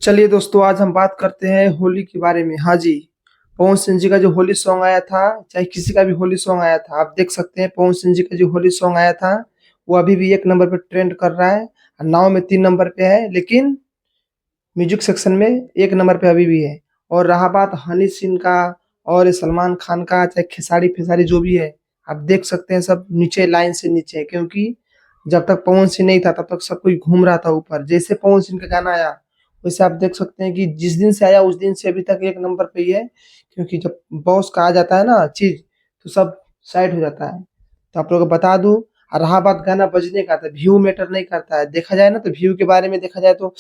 चलिए दोस्तों, आज हम बात करते हैं होली के बारे में। हाँ जी, पवन सिंह जी का जो होली सॉन्ग आया था, चाहे किसी का भी होली सॉन्ग आया था, आप देख सकते हैं पवन सिंह जी का जो होली सॉन्ग आया था, वो अभी भी 1 नंबर पे ट्रेंड कर रहा है। और नाव में 3 नंबर पे है, लेकिन म्यूजिक सेक्शन में 1 नंबर पे अभी भी है। और रहा बात हनी सिंह का और ये सलमान खान का, चाहे खेसारी-फेसारी जो भी है, आप देख सकते हैं सब नीचे, लाइन से नीचे है, क्योंकि जब तक पवन सिंह नहीं था तब तक सब कोई घूम रहा था ऊपर। जैसे पवन सिंह का गाना आया, वैसे आप देख सकते हैं कि जिस दिन से आया उस दिन से अभी तक 1 नंबर पे ही है, क्योंकि जब बॉस का आ जाता है ना चीज़, तो सब साइड हो जाता है। तो आप लोगों को बता दूँ। और रहा बात गाना बजने का, तो व्यू मैटर नहीं करता है। देखा जाए ना, तो व्यू के बारे में देखा जाए तो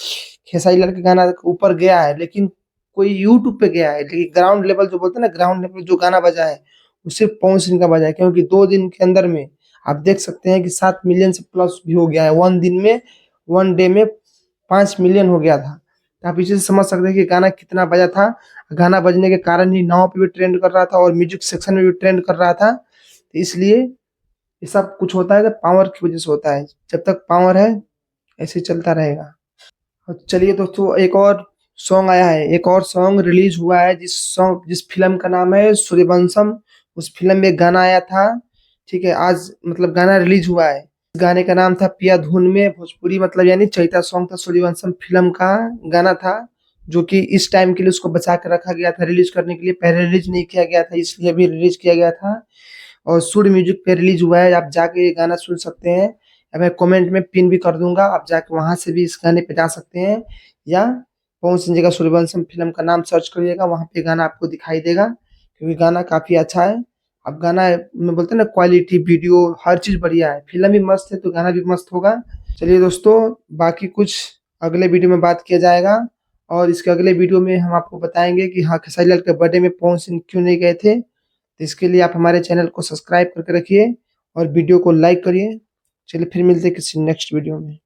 खेसारी लाल का गाना ऊपर गया है, लेकिन कोई यूट्यूब पे गया है, लेकिन ग्राउंड लेवल जो बोलते हैं ना, ग्राउंड लेवल जो गाना बजा है, वो सिर्फ पवन सिंह का बजा है, क्योंकि 2 दिन के अंदर में आप देख सकते हैं कि 7 मिलियन से प्लस भी हो गया है। 1 दिन में, 1 डे में 5 मिलियन हो गया था। तो आप इसी से समझ सकते हैं कि गाना कितना बजा था। गाना बजने के कारण ही नाव पे भी ट्रेंड कर रहा था और म्यूजिक सेक्शन में भी ट्रेंड कर रहा था। तो इसलिए ये सब कुछ होता है तो पावर की वजह से होता है। जब तक पावर है, ऐसे ही चलता रहेगा। और चलिए दोस्तों, एक और सॉन्ग आया है, एक और सॉन्ग रिलीज हुआ है, जिस फिल्म का नाम है सूर्यवंशम। उस फिल्म में एक गाना आया था, ठीक है, आज मतलब गाना रिलीज हुआ है। गाने का नाम था पिया धुन में भोजपुरी, मतलब यानी चैता सॉन्ग था। सूर्यवंशम फिल्म का गाना था, जो कि इस टाइम के लिए उसको बचा के रखा गया था रिलीज करने के लिए। पहले रिलीज नहीं किया गया था, इसलिए अभी रिलीज किया गया था। और सूर्य म्यूजिक पे रिलीज हुआ है, आप जाके ये गाना सुन सकते हैं। या मैं कमेंट में पिन भी कर दूंगा, आप जाके वहां से भी इस गाने पे जा सकते हैं। या पवन सिंह जी का सूर्यवंशम फिल्म का नाम सर्च करिएगा, वहां पे गाना आपको दिखाई देगा, क्योंकि गाना काफी अच्छा है। अब गाना में बोलते हैं ना, क्वालिटी वीडियो हर चीज बढ़िया है। फिल्म भी मस्त है तो गाना भी मस्त होगा। चलिए दोस्तों, बाकी कुछ अगले वीडियो में बात किया जाएगा। और इसके अगले वीडियो में हम आपको बताएंगे कि हाँ, खेसारी लाल के बर्थडे में पवन सिंह क्यों नहीं गए थे। तो इसके लिए आप हमारे चैनल को सब्सक्राइब करके रखिए और वीडियो को लाइक करिए। चलिए फिर मिलते हैं किसी नेक्स्ट वीडियो में।